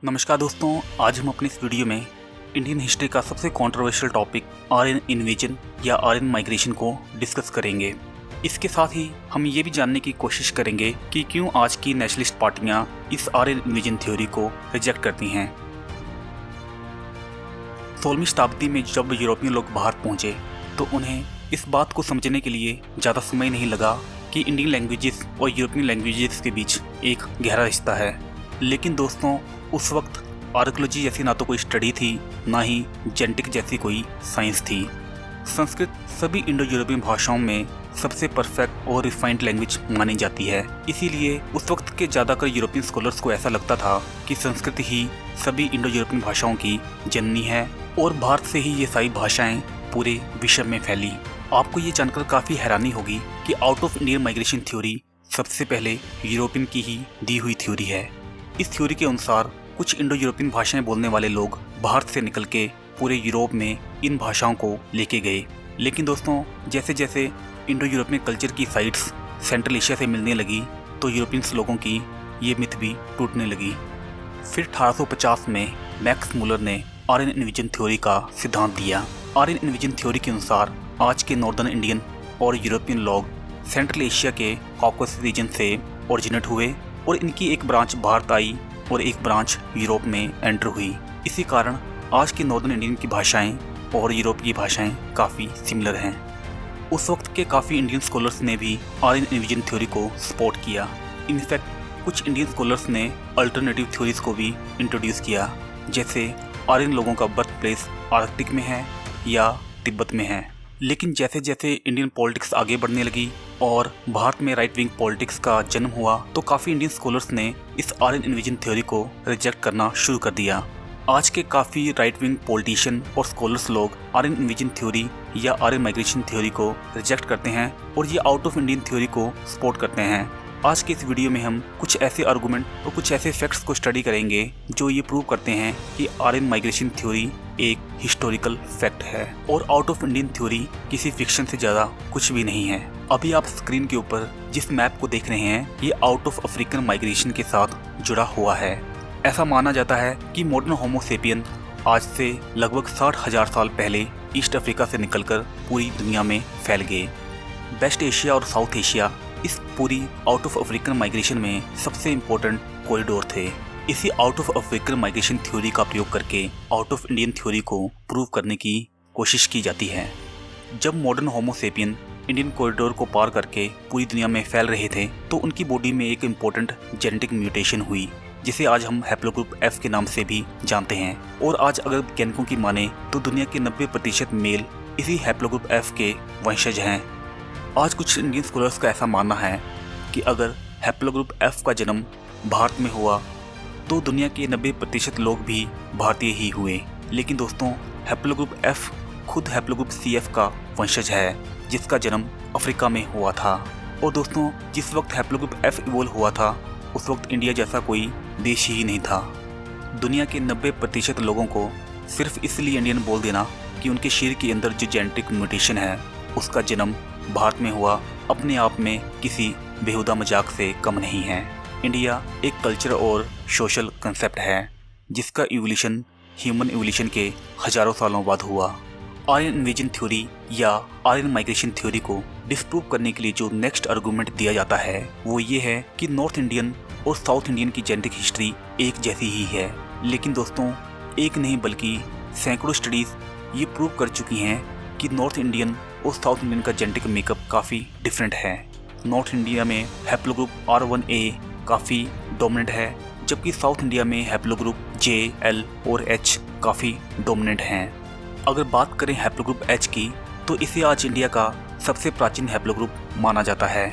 नमस्कार दोस्तों, आज हम अपनी इस वीडियो में इंडियन हिस्ट्री का सबसे कंट्रोवर्शियल टॉपिक आर्यन इन्वेजन या आर्यन माइग्रेशन को डिस्कस करेंगे। इसके साथ ही हम ये भी जानने की कोशिश करेंगे कि क्यों आज की नेशनलिस्ट पार्टियां इस आर्यन इन्वेजन थ्योरी को रिजेक्ट करती हैं। 16वीं शताब्दी में जब यूरोपियन लोग भारत पहुंचे तो उन्हें इस बात को समझने के लिए ज़्यादा समय नहीं लगा कि इंडियन लैंग्वेजेस और यूरोपियन लैंग्वेजेस के बीच एक गहरा रिश्ता है। लेकिन दोस्तों, उस वक्त आर्कियोलॉजी जैसी ना तो कोई स्टडी थी, ना ही जेनेटिक जैसी कोई साइंस थी। संस्कृत सभी इंडो यूरोपियन भाषाओं में सबसे परफेक्ट और रिफाइंड लैंग्वेज मानी जाती है। इसीलिए उस वक्त के ज़्यादातर यूरोपियन स्कॉलर्स को ऐसा लगता था कि संस्कृत ही सभी इंडो यूरोपियन भाषाओं की जननी है और भारत से ही ये सारी भाषाएं पूरे विश्व में फैली। आपको ये जानकर काफ़ी हैरानी होगी कि out of Indian migration theory सबसे पहले यूरोपियन की ही दी हुई थ्योरी है। इस थ्योरी के अनुसार कुछ इंडो यूरोपियन भाषाएं बोलने वाले लोग भारत से निकल के पूरे यूरोप में इन भाषाओं को लेके गए। लेकिन दोस्तों, जैसे जैसे इंडो यूरोपियन कल्चर की साइट्स सेंट्रल एशिया से मिलने लगी तो यूरोपियंस लोगों की ये मिथ भी टूटने लगी। फिर 1850 में मैक्स मुलर ने आर्यन इन्वेजन थ्योरी का सिद्धांत दिया। आर्यन इन्वेजन थ्योरी के अनुसार आज के नॉर्दर्न इंडियन और यूरोपियन लोग सेंट्रल एशिया के कॉकस रीजन से ओरिजिनेट हुए और इनकी एक ब्रांच भारत आई और एक ब्रांच यूरोप में एंटर हुई। इसी कारण आज की नॉर्दर्न इंडियन की भाषाएं और यूरोप की भाषाएं काफ़ी सिमिलर हैं। उस वक्त के काफ़ी इंडियन स्कॉलर्स ने भी आर्यन इन्वेजन थ्योरी को सपोर्ट किया। इनफैक्ट कुछ इंडियन स्कॉलर्स ने अल्टरनेटिव थ्योरीज को भी इंट्रोड्यूस किया, जैसे आर्यन लोगों का बर्थ प्लेस आर्कटिक में है या तिब्बत में है। लेकिन जैसे जैसे इंडियन पॉलिटिक्स आगे बढ़ने लगी और भारत में राइट विंग पॉलिटिक्स का जन्म हुआ तो काफ़ी इंडियन स्कॉलर्स ने इस आर्यन इन्वेजन थ्योरी को रिजेक्ट करना शुरू कर दिया। आज के काफ़ी राइट विंग पॉलिटिशियन और स्कॉलर्स लोग आर्यन इन्वेजन थ्योरी या आर्यन माइग्रेशन थ्योरी को रिजेक्ट करते हैं और ये आउट ऑफ इंडियन थ्योरी को सपोर्ट करते हैं। आज के इस वीडियो में हम कुछ ऐसे आर्गूमेंट और कुछ ऐसे फैक्ट्स को स्टडी करेंगे जो ये प्रूव करते हैं कि आर्यन माइग्रेशन थ्योरी एक हिस्टोरिकल फैक्ट है और आउट ऑफ इंडियन थ्योरी किसी फिक्शन से ज़्यादा कुछ भी नहीं है। अभी आप स्क्रीन के ऊपर जिस मैप को देख रहे हैं ये आउट ऑफ अफ्रीकन माइग्रेशन के साथ जुड़ा हुआ है। ऐसा माना जाता है कि मॉडर्न होमो सेपियन आज से लगभग 60,000 साल पहले ईस्ट अफ्रीका से निकलकर पूरी दुनिया में फैल गए। वेस्ट एशिया और साउथ एशिया इस पूरी आउट ऑफ अफ्रीकन माइग्रेशन में सबसे इम्पोर्टेंट कॉरिडोर थे। इसी out of African migration theory का प्रयोग करके आउट ऑफ इंडियन थ्योरी को प्रूव करने की कोशिश की जाती है। जब मॉडर्न होमो सेपियन इंडियन कॉरिडोर को पार करके पूरी दुनिया में फैल रहे थे तो उनकी बॉडी में एक इम्पोर्टेंट जेनेटिक म्यूटेशन हुई जिसे आज हम हैप्लोग्रुप F के नाम से भी जानते हैं। और आज अगर वैज्ञानिकों की माने तो दुनिया के 90% मेल इसी हैप्लोग्रुप F के वंशज हैं। आज कुछ इंडियन स्कॉलर्स का ऐसा मानना है कि अगर हैप्लोग्रुप F का जन्म भारत में हुआ तो दुनिया के 90% लोग भी भारतीय ही हुए। लेकिन दोस्तों, हैप्लोग्रुप F खुद हैप्लोग्रुप CF का वंशज है जिसका जन्म अफ्रीका में हुआ था। और दोस्तों, जिस वक्त हैप्लोग्रुप F इवॉल्व हुआ था उस वक्त इंडिया जैसा कोई देश ही नहीं था। दुनिया के 90% लोगों को सिर्फ इसलिए इंडियन बोल देना कि उनके शरीर के अंदर जो जेनेटिक म्यूटेशन है उसका जन्म भारत में हुआ अपने आप में किसी बेहुदा मजाक से कम नहीं है। इंडिया एक कल्चर और सोशल कंसेप्ट है जिसका इवोल्यूशन ह्यूमन इवोल्यूशन के हजारों सालों बाद हुआ। आर्यन इन्वेजन थ्योरी या आर्यन माइग्रेशन थ्योरी को डिस्प्रूव करने के लिए जो नेक्स्ट आर्गूमेंट दिया जाता है वो ये है कि नॉर्थ इंडियन और साउथ इंडियन की जेनेटिक हिस्ट्री एक जैसी ही है। लेकिन दोस्तों, एक नहीं बल्कि सैकड़ों स्टडीज़ ये प्रूव कर चुकी हैं कि नॉर्थ इंडियन और साउथ इंडियन का जेनेटिक मेकअप काफ़ी डिफरेंट है। नॉर्थ इंडिया में हैप्लोग्रुप R1A काफ़ी डोमिनेंट है जबकि साउथ इंडिया में हैप्लोग्रुप J, L और H काफ़ी डोमिनेंट हैं। अगर बात करें हैप्लोग्रुप H की तो इसे आज इंडिया का सबसे प्राचीन हैप्लोग्रुप माना जाता है।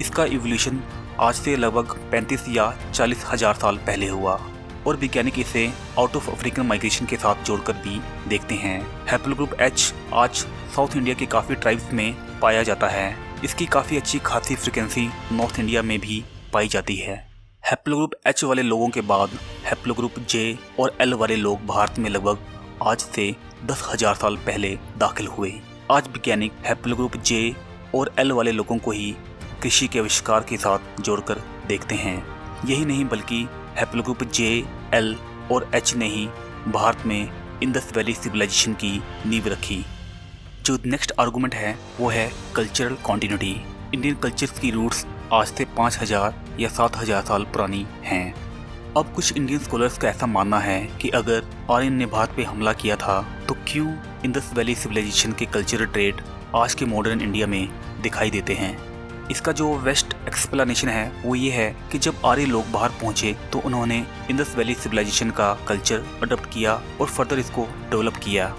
इसका इवोल्यूशन आज से लगभग 35 या 40,000 साल पहले हुआ और वैज्ञानिक इसे आउट ऑफ अफ्रीकन माइग्रेशन के साथ जोड़कर भी देखते हैं। हैप्लोग्रुप H आज साउथ इंडिया के काफ़ी ट्राइब्स में पाया जाता है। इसकी काफ़ी अच्छी खासी फ्रिक्वेंसी नॉर्थ इंडिया में भी पाई जाती है। हैप्लोग्रुप H वाले लोगों के बाद हैप्लोग्रुप J और L वाले लोग भारत में लगभग आज से 10,000 साल पहले दाखिल हुए। आज वैज्ञानिक हैप्लोग्रुप J और L वाले लोगों को ही कृषि के आविष्कार के साथ जोड़कर देखते हैं। यही नहीं बल्कि हैप्लोग्रुप J, L और एच ने ही भारत में इंडस वैली सिविलाइजेशन की नींव रखी। जो नेक्स्ट आर्गुमेंट है वो है कल्चरल कॉन्टिन्यूटी। इंडियन कल्चर्स की रूट्स आज से 5000 या 7000 साल पुरानी हैं। अब कुछ इंडियन स्कॉलर्स का ऐसा मानना है कि अगर आर्यन ने भारत पे हमला किया था तो क्यों इंडस वैली सिविलाइजेशन के कल्चरल ट्रेड आज के मॉडर्न इंडिया में दिखाई देते हैं। इसका जो वेस्ट एक्सप्लेनेशन है वो ये है कि जब आर्य लोग बाहर पहुंचे तो उन्होंने इंडस वैली सिविलाइजेशन का कल्चर अडॉप्ट किया और फर्दर इसको डेवलप किया।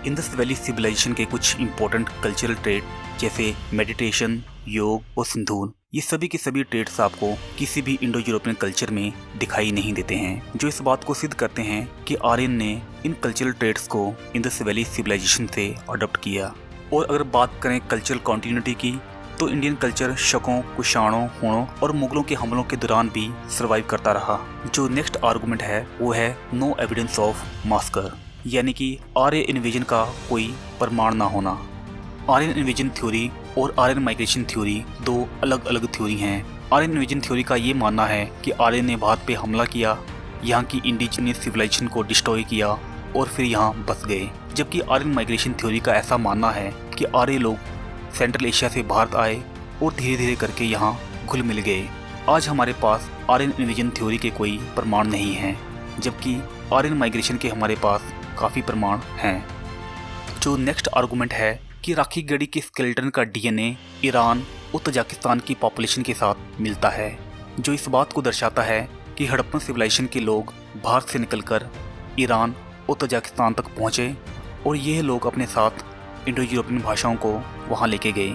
इंडस वैली सिविलाइजेशन के कुछ इंपॉर्टेंट कल्चरल ट्रेड जैसे मेडिटेशन, योग और सिंधूर, ये सभी के सभी ट्रेड्स आपको किसी भी इंडो यूरोपियन कल्चर में दिखाई नहीं देते हैं, जो इस बात को सिद्ध करते हैं कि आर्यन ने इन कल्चरल ट्रेड्स को इंडस वैली सिविलाइजेशन से अडॉप्ट किया। और अगर बात करें कल्चरल कॉन्टिन्यूटी की तो इंडियन कल्चर शकों, कुषाणों, हुणों और मुगलों के हमलों के दौरान भी सर्वाइव करता रहा। जो नेक्स्ट आर्गुमेंट है वो है नो एविडेंस ऑफ मास्कर, यानी कि आर्य इन्वेजन का कोई प्रमाण ना होना। आर्यन इन्वेजन थ्योरी और आर्यन माइग्रेशन थ्योरी दो अलग अलग थ्योरी हैं। आर्यन इन्वेजन थ्योरी का ये मानना है कि आर्यन ने भारत पे हमला किया, यहाँ की इंडिजिनियस सिविलाइजेशन को डिस्ट्रॉय किया और फिर यहाँ बस गए, जबकि आर्यन माइग्रेशन थ्योरी का ऐसा मानना है कि आर्य लोग सेंट्रल एशिया से भारत आए और धीरे धीरे करके यहाँ घुल मिल गए। आज हमारे पास आर्यन इन्वेजन थ्योरी के कोई प्रमाण नहीं हैं, जबकि आर्यन माइग्रेशन के हमारे पास काफ़ी प्रमाण हैं। जो नेक्स्ट आर्गुमेंट है कि राखी गढ़ी के स्केलेटन का डीएनए ईरान और तजाकिस्तान की पॉपुलेशन के साथ मिलता है, जो इस बात को दर्शाता है कि हड़प्पन सिविलाइजेशन के लोग भारत से निकलकर ईरान और तजाकिस्तान तक पहुँचे और यह लोग अपने साथ इंडो यूरोपियन भाषाओं को वहाँ लेके गए।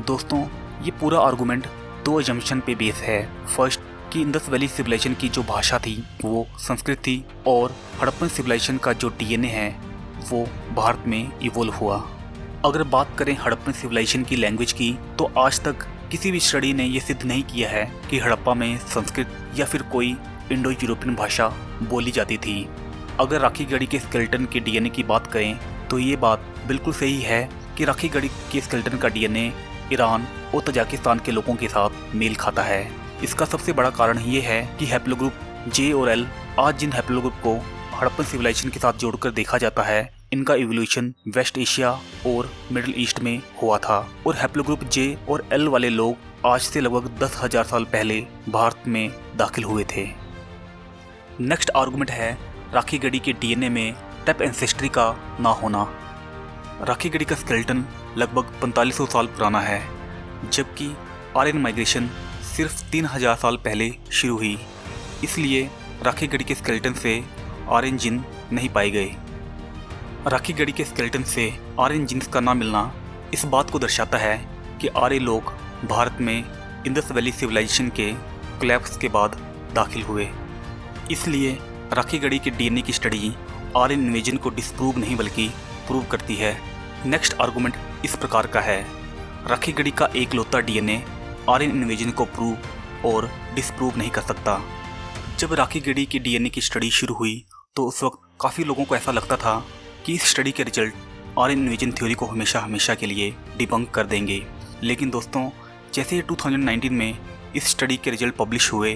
दोस्तों, ये पूरा आर्गुमेंट दो अजम्पशन पे बेस है। फर्स्ट कि इंडस वैली सिविलाइजेशन की जो भाषा थी वो संस्कृत थी और हड़प्पन सिविलाइजेशन का जो डीएनए है वो भारत में इवोल्व हुआ। अगर बात करें हड़प्पन सिविलाइजेशन की लैंग्वेज की तो आज तक किसी भी स्टडी ने यह सिद्ध नहीं किया है कि हड़प्पा में संस्कृत या फिर कोई इंडो यूरोपियन भाषा बोली जाती थी। अगर राखी गढ़ी के स्केलेटन के डीएनए की बात करें तो ये बात बिल्कुल सही है कि राखी गढ़ी के स्केलेटन का डीएनए ईरान और तजाकिस्तान के लोगों के साथ मेल खाता है। इसका सबसे बड़ा कारण ये है कि हैप्लोग्रुप जे और एल, आज जिन हैप्लोग्रुप को हड़प्पन सिविलाइजेशन के साथ जोड़कर देखा जाता है, इनका इवोल्यूशन वेस्ट एशिया और मिडिल ईस्ट में हुआ था और हैप्लोग्रुप जे और एल वाले लोग आज से लगभग 10,000 साल पहले भारत में दाखिल हुए थे। नेक्स्ट आर्गुमेंट है राखी गढ़ी के डीएनए में टेप एंसेस्ट्री का ना होना। राखी गढ़ी का स्केलेटन लगभग 4500 साल पुराना है, जबकि आर्यन माइग्रेशन सिर्फ 3000 साल पहले शुरू हुई। इसलिए राखी गढ़ी के स्केलेटन से आर्यन जिन नहीं पाए गए। राखी गढ़ी के स्केलेटन से आर्यन जिन्स का ना मिलना इस बात को दर्शाता है कि आर्य लोग भारत में इंडस वैली सिविलाइजेशन के कोलैप्स के बाद दाखिल हुए। इसलिए राखी गढ़ी के डीएनए की स्टडी आर्यन इन्वेजन को डिस्प्रूव नहीं बल्कि प्रूव करती है। नेक्स्ट आर्गुमेंट इस प्रकार का है, राखी गढ़ी का एक लौता डीएनए आर्यन इन्वेजन को प्रूव और डिस्प्रूव नहीं कर सकता। जब राखी गढ़ी की डीएनए की स्टडी शुरू हुई तो उस वक्त काफ़ी लोगों को ऐसा लगता था कि इस स्टडी के रिजल्ट आर्यन इन्वेजन थ्योरी को हमेशा के लिए डिबंक कर देंगे। लेकिन दोस्तों, जैसे ही 2019 में इस स्टडी के रिजल्ट पब्लिश हुए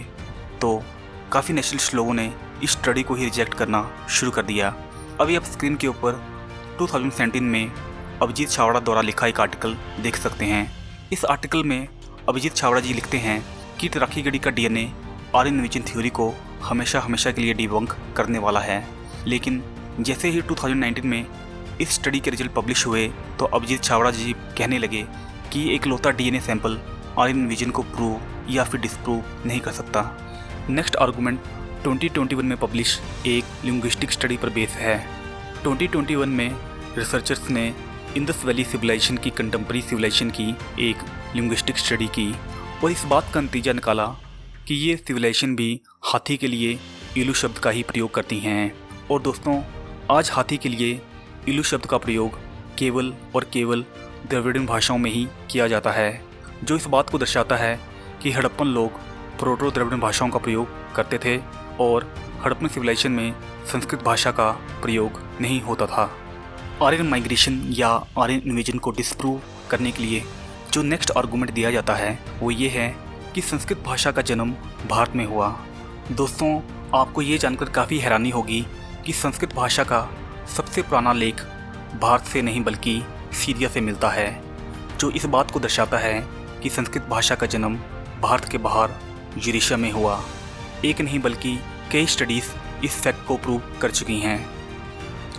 तो काफ़ी नेशनलिस्ट लोगों ने इस स्टडी को ही रिजेक्ट करना शुरू कर दिया। अभी आप स्क्रीन के ऊपर 2017 में अभिजीत छावड़ा द्वारा लिखा एक आर्टिकल देख सकते हैं। इस आर्टिकल में अभिजीत छावड़ा जी लिखते हैं कि राखी गढ़ी का डीएनए आर्यन इन्वेजन थ्योरी को हमेशा के लिए डिबंक करने वाला है। लेकिन जैसे ही 2019 में इस स्टडी के रिजल्ट पब्लिश हुए तो अभिजीत छावड़ा जी कहने लगे कि एक लौता डीएनए सैंपल आर्यन इन्वेजन को प्रूव या फिर डिस्प्रूव नहीं कर सकता। नेक्स्ट आर्गुमेंट 2021 में पब्लिश एक लिंग्विस्टिक स्टडी पर बेस है। 2021 में रिसर्चर्स ने इंडस वैली सिविलाइजेशन की कंटेम्प्रेरी सिविलाइजेशन की एक लिंग्विस्टिक स्टडी की और इस बात का नतीजा निकाला कि ये सिविलाइजेशन भी हाथी के लिए इलू शब्द का ही प्रयोग करती हैं। और दोस्तों, आज हाथी के लिए इलू शब्द का प्रयोग केवल और केवल द्रविड़ियन भाषाओं में ही किया जाता है, जो इस बात को दर्शाता है कि हड़प्पन लोग प्रोटो द्रविड़ियन भाषाओं का प्रयोग करते थे और हड़प्पन सिविलाइजेशन में संस्कृत भाषा का प्रयोग नहीं होता था। आर्यन माइग्रेशन या आर्यन इन्वेजन को डिस्प्रूव करने के लिए जो नेक्स्ट आर्गुमेंट दिया जाता है वो ये है कि संस्कृत भाषा का जन्म भारत में हुआ। दोस्तों, आपको ये जानकर काफ़ी हैरानी होगी कि संस्कृत भाषा का सबसे पुराना लेख भारत से नहीं बल्कि सीरिया से मिलता है, जो इस बात को दर्शाता है कि संस्कृत भाषा का जन्म भारत के बाहर यूरेशिया में हुआ। एक नहीं बल्कि कई स्टडीज़ इस फैक्ट को प्रूव कर चुकी हैं।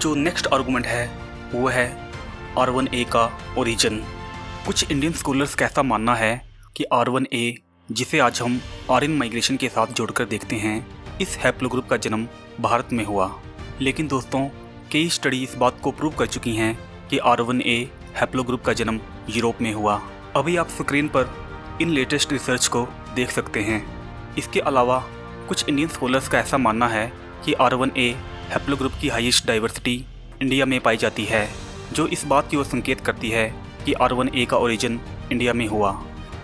जो नेक्स्ट आर्गूमेंट है वो है R1A का ओरिजिन। कुछ इंडियन स्कॉलर्स का ऐसा मानना है कि R1A, जिसे आज हम आर्यन माइग्रेशन के साथ जोड़कर देखते हैं, इस हैप्लोग्रुप का जन्म भारत में हुआ। लेकिन दोस्तों, कई स्टडी इस बात को प्रूव कर चुकी हैं कि R1A हैप्लोग्रुप का जन्म यूरोप में हुआ। अभी आप स्क्रीन पर इन लेटेस्ट रिसर्च को देख सकते हैं। इसके अलावा कुछ इंडियन स्कॉलर्स का ऐसा मानना है कि R1A हैप्लोग्रुप की हाईएस्ट डाइवर्सिटी इंडिया में पाई जाती है, जो इस बात की ओर संकेत करती है कि R1A का ओरिजिन इंडिया में हुआ।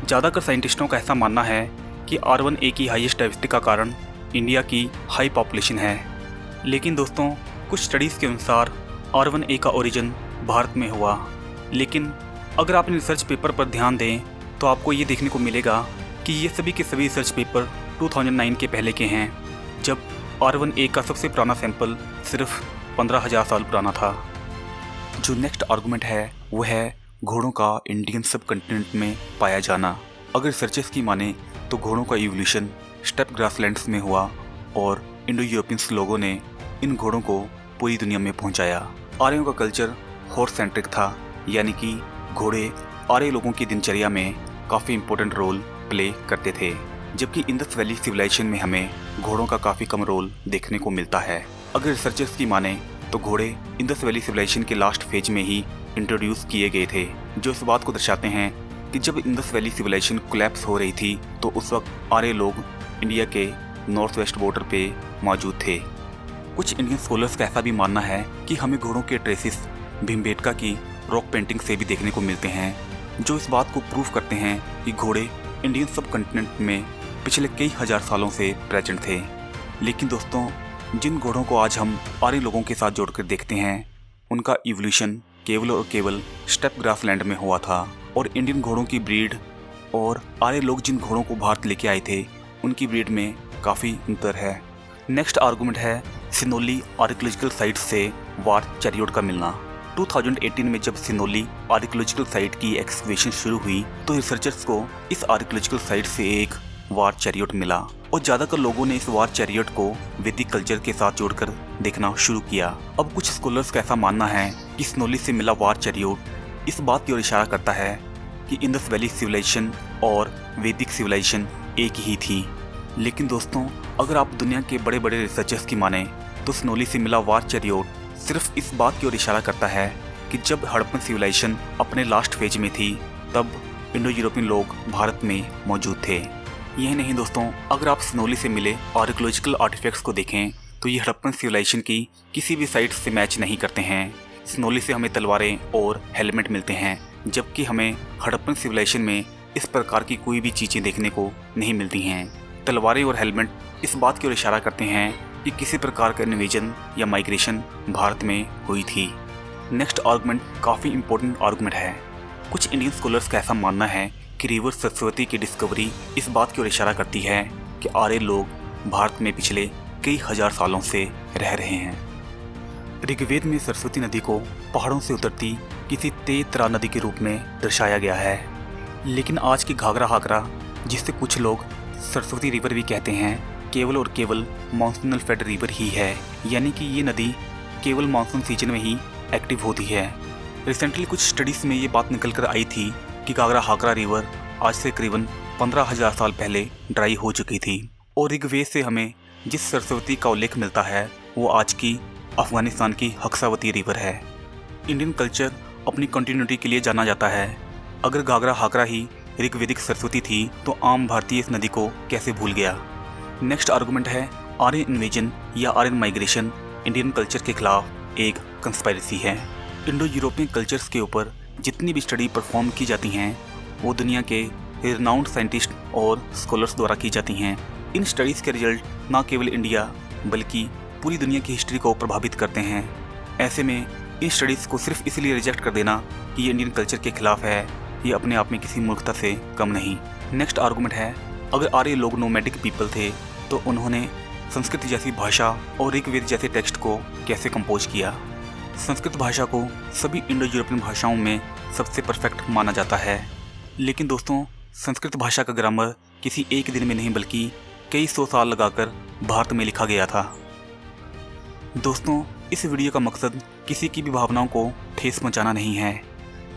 ज़्यादातर साइंटिस्टों का ऐसा मानना है कि R1A की हाईएस्ट डाइवर्सिटी का कारण इंडिया की हाई पॉपुलेशन है। लेकिन दोस्तों, कुछ स्टडीज़ के अनुसार R1A का ओरिजिन भारत में हुआ। लेकिन अगर आप इन रिसर्च पेपर पर ध्यान दें तो आपको ये देखने को मिलेगा कि ये सभी के सभी रिसर्च पेपर 2009 के पहले के हैं, जब R1A का सबसे पुराना सैंपल सिर्फ 15,000 साल पुराना था। जो नेक्स्ट आर्गूमेंट है वो है घोड़ों का इंडियन सब कॉन्टिनेंट में पाया जाना। अगर रिसर्चर्स की माने तो घोड़ों का इवोल्यूशन स्टेप ग्रासलैंड्स में हुआ और इंडो यूरोपियंस लोगों ने इन घोड़ों को पूरी दुनिया में पहुंचाया। आर्यों का कल्चर हॉर्स सेंट्रिक था, यानी कि घोड़े आर्य लोगों की दिनचर्या में काफ़ी इंपॉर्टेंट रोल प्ले करते थे, जबकि इंडस वैली सिविलाइजेशन में हमें घोड़ों का काफ़ी कम रोल देखने को मिलता है। अगर रिसर्चर्स की माने तो घोड़े इंडस वैली सिविलाइजेशन के लास्ट फेज में ही इंट्रोड्यूस किए गए थे, जो इस बात को दर्शाते हैं कि जब इंडस वैली सिविलाइजेशन कोलैप्स हो रही थी तो उस वक्त आर्य लोग इंडिया के नॉर्थ वेस्ट बॉर्डर पे मौजूद थे। कुछ इंडियन स्कॉलर्स का ऐसा भी मानना है कि हमें घोड़ों के ट्रेसिस भीमबेटका की रॉक पेंटिंग से भी देखने को मिलते हैं, जो इस बात को प्रूव करते हैं कि घोड़े इंडियन सब कॉन्टिनेंट में पिछले कई हजार सालों से प्रेजेंट थे। लेकिन दोस्तों, जिन घोड़ों को आज हम आर्य लोगों के साथ जोड़कर देखते हैं, उनका इवोल्यूशन केवल और केवल स्टेप ग्रासलैंड में हुआ था। और इंडियन घोड़ों की ब्रीड और आर्य लोग जिन घोड़ों को भारत लेके आए थे, उनकी ब्रीड में काफ़ी अंतर है। नेक्स्ट आर्गूमेंट है सिनोली आर्कियोलॉजिकल साइट से वार चैरियट का मिलना। 2018 में जब सिनोली आर्कियोलॉजिकल साइट की एक्सकवेशन शुरू हुई तो रिसर्चर्स को इस आर्कियोलॉजिकल साइट से एक वार चैरियट मिला और ज़्यादातर लोगों ने इस वार चैरियट को वैदिक कल्चर के साथ जोड़कर देखना शुरू किया। अब कुछ स्कॉलर्स का ऐसा मानना है कि सिनोली से मिला वार चैरियट इस बात की ओर इशारा करता है कि इंडस वैली सिविलाइजेशन और वैदिक सिविलाइजेशन एक ही थी। लेकिन दोस्तों, अगर आप दुनिया के बड़े बड़े रिसर्चर्स की माने तो सिनोली से मिला वार चैरियट सिर्फ इस बात की ओर इशारा करता है कि जब हड़प्पन सिविलाइजेशन अपने लास्ट फेज में थी तब इंडो यूरोपियन लोग भारत में मौजूद थे। यही नहीं दोस्तों, अगर आप सिनोली से मिले आर्कियोलॉजिकल आर्टिफैक्ट्स को देखें तो ये हड़प्पन सिविलाइजेशन की किसी भी साइट से मैच नहीं करते हैं। सिनोली से हमें तलवारें और हेलमेट मिलते हैं, जबकि हमें हड़प्पन सिविलाइजेशन में इस प्रकार की कोई भी चीज़ें देखने को नहीं मिलती हैं। तलवारें और हेलमेट इस बात की ओर इशारा करते हैं कि किसी प्रकार का इन्वेजन या माइग्रेशन भारत में हुई थी। नेक्स्ट आर्गुमेंट काफ़ी इंपॉर्टेंट आर्गुमेंट है। कुछ इंडियन स्कॉलर्स का ऐसा मानना है कि रिवर सरस्वती की डिस्कवरी इस बात की ओर इशारा करती है कि आर्य लोग भारत में पिछले कई हजार सालों से रह रहे हैं। ऋग्वेद में सरस्वती नदी को पहाड़ों से उतरती किसी तेज तरार नदी के रूप में दर्शाया गया है, लेकिन आज की घाघरा हाकरा, जिससे कुछ लोग सरस्वती रिवर भी कहते हैं, केवल और केवल मानसूनल फेड रिवर ही है, यानी कि ये नदी केवल मानसून सीजन में ही एक्टिव होती है। रिसेंटली कुछ स्टडीज़ में ये बात निकल कर आई थी कि घाघरा हाकरा रिवर आज से करीबन 15,000 साल पहले ड्राई हो चुकी थी। और ऋग्वेद से हमें जिस सरस्वती का उल्लेख मिलता है वो आज की अफगानिस्तान की हक्सावती रिवर है। इंडियन कल्चर अपनी कंटिन्यूटी के लिए जाना जाता है। अगर घाघरा हाकरा ही ऋग्वेदिक सरस्वती थी तो आम भारतीय इस नदी को कैसे भूल गया। नेक्स्ट आर्गुमेंट है आर्यन इन्वेजन या आर्यन माइग्रेशन इंडियन कल्चर के खिलाफ एक कंस्पायरेसी है। इंडो यूरोपियन कल्चर्स के ऊपर जितनी भी स्टडी परफॉर्म की जाती हैं वो दुनिया के रिनाउंड साइंटिस्ट और स्कॉलर्स द्वारा की जाती हैं। इन स्टडीज़ के रिजल्ट न केवल इंडिया बल्कि पूरी दुनिया की हिस्ट्री को प्रभावित करते हैं। ऐसे में इन स्टडीज़ को सिर्फ इसलिए रिजेक्ट कर देना कि ये इंडियन कल्चर के खिलाफ है, ये अपने आप में किसी मूर्खता से कम नहीं। नेक्स्ट आर्गुमेंट है अगर आर्य लोग नोमैडिक पीपल थे तो उन्होंने संस्कृत जैसी भाषा और ऋग्वेद जैसे टेक्स्ट को कैसे कंपोज किया। संस्कृत भाषा को सभी इंडो यूरोपियन भाषाओं में सबसे परफेक्ट माना जाता है, लेकिन दोस्तों संस्कृत भाषा का ग्रामर किसी एक दिन में नहीं बल्कि कई सौ साल लगाकर भारत में लिखा गया था। दोस्तों इस वीडियो का मकसद किसी की भी भावनाओं को ठेस पहुंचाना नहीं है।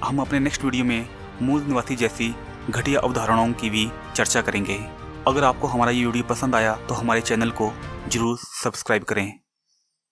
हम अपने नेक्स्ट वीडियो में मूल निवासी जैसी घटिया अवधारणाओं की भी चर्चा करेंगे। अगर आपको हमारा ये वीडियो पसंद आया तो हमारे चैनल को जरूर सब्सक्राइब करें।